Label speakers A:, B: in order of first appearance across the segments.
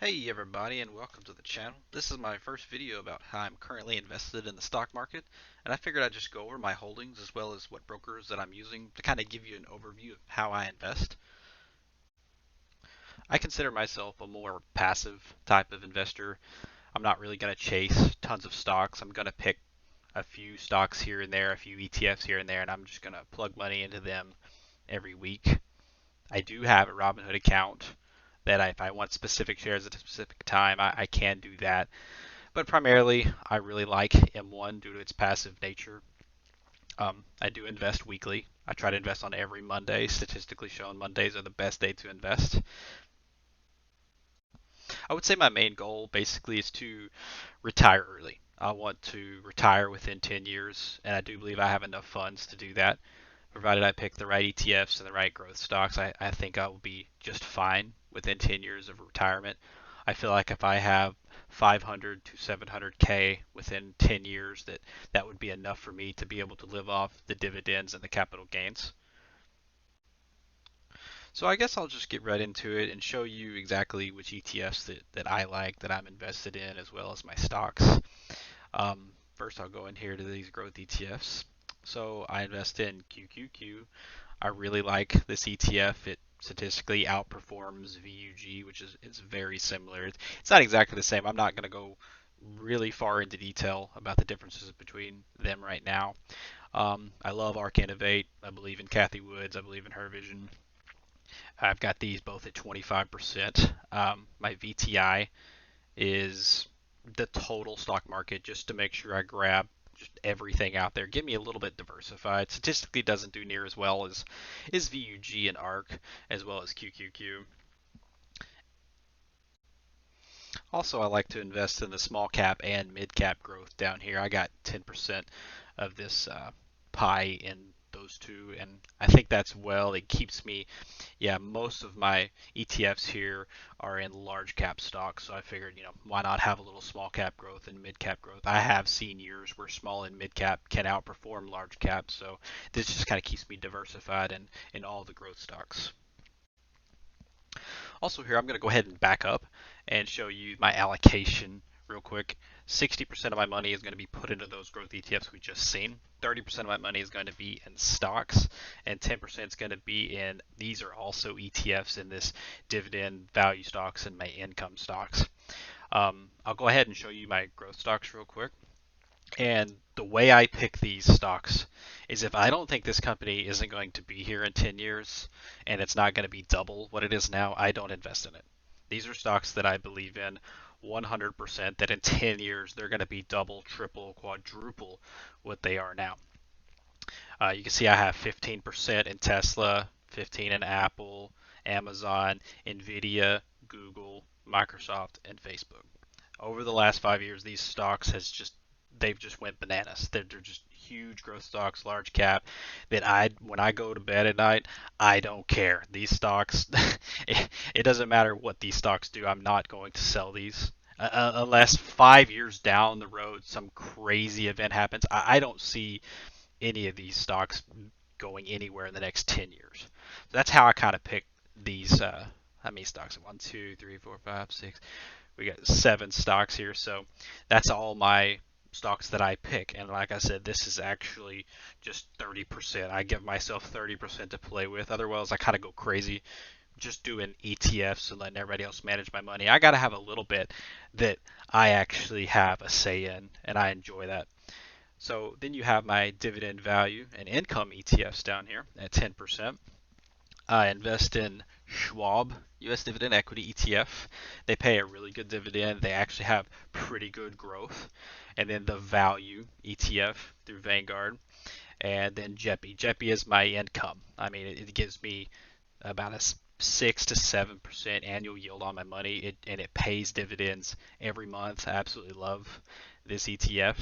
A: Hey everybody, and welcome to the channel. This is my first video about how I'm currently invested in the stock market, and I figured I'd just go over my holdings as well as what brokers that I'm using to kind of give you an overview of how I invest. I consider myself a more passive type of investor. I'm not really going to chase tons of stocks. I'm going to pick a few stocks here and there, a few ETFs here and there, and I'm just going to plug money into them every week. I do have a Robinhood account that if I want specific shares at a specific time, I can do that. But primarily, I really like M1 due to its passive nature. I do invest weekly. I try to invest on every Monday. Statistically shown, Mondays are the best day to invest. I would say my main goal basically is to retire early. I want to retire within 10 years, and I do believe I have enough funds to do that. Provided I pick the right ETFs and the right growth stocks, I think I will be just fine within 10 years of retirement. I feel like if I have 500 to 700K within 10 years, that would be enough for me to be able to live off the dividends and the capital gains. So I guess I'll just get right into it and show you exactly which ETFs that I like, that I'm invested in, as well as my stocks. First, I'll go in here to these growth ETFs. So I invest in QQQ. I really like this ETF. It statistically outperforms VUG, which is very similar. It's not exactly the same. I'm not going to go really far into detail about the differences between them right now. I love ARK Innovate. I believe in Cathie Woods. I believe in her vision. I've got these both at 25%. My VTI is the total stock market just to make sure I grab just everything out there. Give me a little bit diversified. Statistically doesn't do near as well as VUG and ARK as well as QQQ. Also, I like to invest in the small cap and mid cap growth down here. I got 10% of this pie in those two, and I think that's well. It keeps me, yeah, most of my ETFs here are in large cap stocks, so I figured, why not have a little small cap growth and mid cap growth? I have seen years where small and mid cap can outperform large cap, so this just kind of keeps me diversified in all the growth stocks. Also here, I'm going to go ahead and back up and show you my allocation real quick. 60% of my money is going to be put into those growth ETFs we just seen. 30% of my money is going to be in stocks, and 10% is going to be in, these are also ETFs in this dividend value stocks and my income stocks. I'll go ahead and show you my growth stocks real quick. And the way I pick these stocks is if I don't think this company isn't going to be here in 10 years and it's not going to be double what it is now, I don't invest in it. These are stocks that I believe in 100% that in 10 years they're going to be double, triple, quadruple what they are now. You can see I have 15% in Tesla, 15 in Apple, Amazon, Nvidia, Google, Microsoft, and Facebook. Over the last 5 years, these stocks they've just went bananas. They're just huge growth stocks, large cap. That when I go to bed at night, I don't care. These stocks, it doesn't matter what these stocks do. I'm not going to sell these. Unless 5 years down the road some crazy event happens, I don't see any of these stocks going anywhere in the next 10 years. So that's how I kind of pick these. How many stocks? One, two, three, four, five, six. We got 7 stocks here. So that's all my stocks that I pick. And like I said, this is actually just 30%. I give myself 30% to play with. Otherwise, I kind of go crazy just doing ETFs and letting everybody else manage my money. I got to have a little bit that I actually have a say in, and I enjoy that. So then you have my dividend value and income ETFs down here at 10%. I invest in Schwab US Dividend Equity ETF. They pay a really good dividend. They actually have pretty good growth. And then the Value ETF through Vanguard. And then JEPI. JEPI is my income. I mean, it gives me about a 6 to 7% annual yield on my money, and it pays dividends every month. I absolutely love this ETF.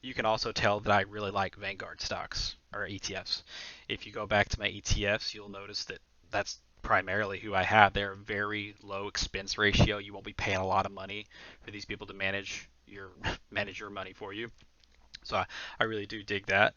A: You can also tell that I really like Vanguard stocks or ETFs. If you go back to my ETFs, you'll notice that that's primarily who I have. They're a very low expense ratio. You won't be paying a lot of money for these people to manage your money for you. So I really do dig that.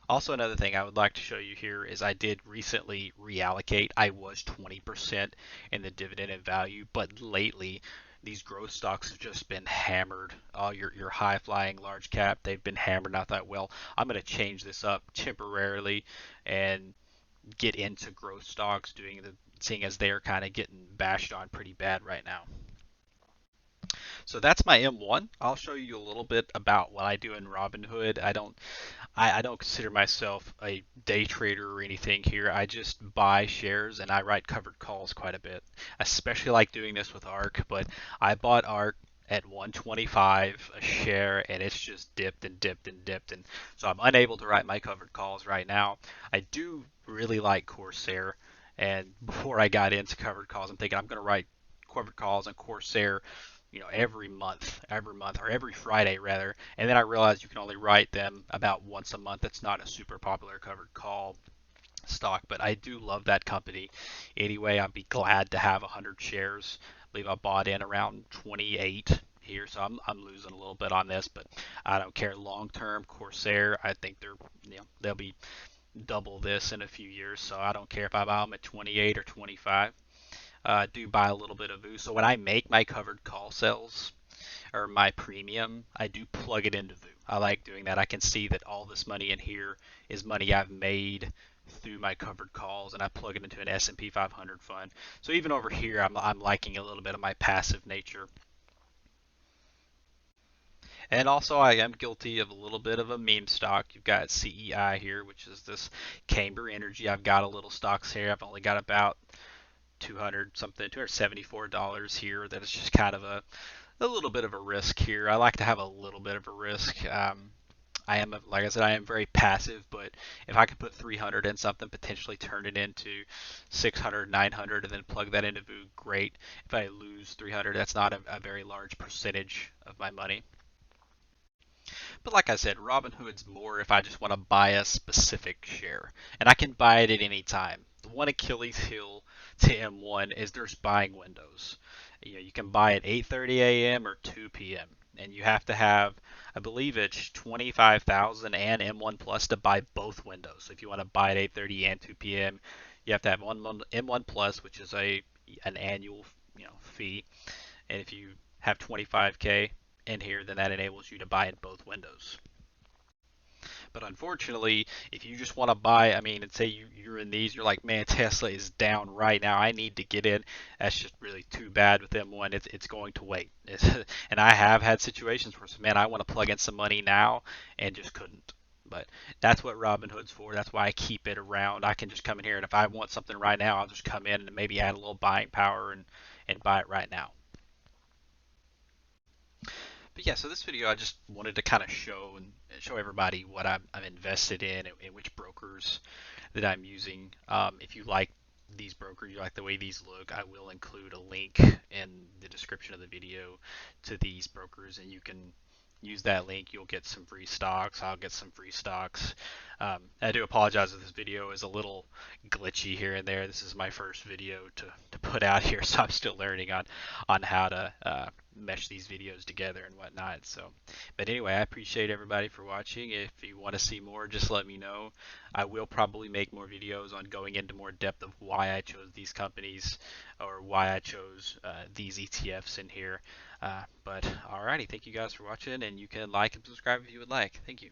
A: Also, another thing I would like to show you here is I did recently reallocate. I was 20% in the dividend and value, but lately these growth stocks have just been hammered. All your high flying large cap, they've been hammered. And I thought, well, I'm going to change this up temporarily and get into growth stocks, seeing as they're kind of getting bashed on pretty bad right now. So that's my M1. I'll show you a little bit about what I do in Robinhood. I don't consider myself a day trader or anything here. I just buy shares and I write covered calls quite a bit. I especially like doing this with ARK, but I bought ARK at 125 a share and it's just dipped and dipped and dipped, and so I'm unable to write my covered calls right now. I do really like Corsair, and before I got into covered calls, I'm thinking I'm going to write covered calls on Corsair, every month or every Friday rather. And then I realized you can only write them about once a month. It's not a super popular covered call stock, but I do love that company. Anyway, I'd be glad to have 100 shares. I believe I bought in around 28 here, so I'm losing a little bit on this, but I don't care. Long term, Corsair, I think they'll be double this in a few years, so I don't care if I buy them at 28 or 25. Do buy a little bit of VOO. So when I make my covered call sales or my premium, I do plug it into VOO. I like doing that. I can see that all this money in here is money I've made through my covered calls, and I plug it into an S&P 500 fund. So even over here, I'm liking a little bit of my passive nature. And also, I am guilty of a little bit of a meme stock. You've got CEI here, which is this Camber Energy. I've got a little stocks here. I've only got about 200 something, $274 here. That is just kind of a little bit of a risk here. I like to have a little bit of a risk. Like I said, I am very passive, but if I could put 300 in something, potentially turn it into 600, 900, and then plug that into VOO, great. If I lose 300, that's not a very large percentage of my money. But like I said, Robinhood's more if I just want to buy a specific share, and I can buy it at any time. The one Achilles heel to M1 is there's buying windows. You can buy at 8:30 a.m. or 2 p.m. and you have to have, I believe it's 25,000 and M1 Plus to buy both windows. So if you want to buy at 8:30 and 2 p.m., you have to have M1 Plus, which is an annual fee, and if you have 25K in here, then that enables you to buy in both windows. But unfortunately, if you just want to buy, and say you're in these, you're like, man, Tesla is down right now. I need to get in. That's just really too bad with M1. It's going to wait. And I have had situations where, man, I want to plug in some money now and just couldn't. But that's what Robinhood's for. That's why I keep it around. I can just come in here, and if I want something right now, I'll just come in and maybe add a little buying power and buy it right now. But yeah, so this video I just wanted to kind of show everybody what I'm invested in and which brokers that I'm using. If you like these brokers, you like the way these look, I will include a link in the description of the video to these brokers, and you can use that link. You'll get some free stocks. I'll get some free stocks. I do apologize if this video is a little glitchy here and there. This is my first video to put out here, so I'm still learning on how to mesh these videos together and whatnot. So, but anyway, I appreciate everybody for watching. If you want to see more, just let me know. I will probably make more videos on going into more depth of why I chose these companies or why I chose these ETFs in here. But alrighty, thank you guys for watching, and you can like and subscribe if you would like. Thank you.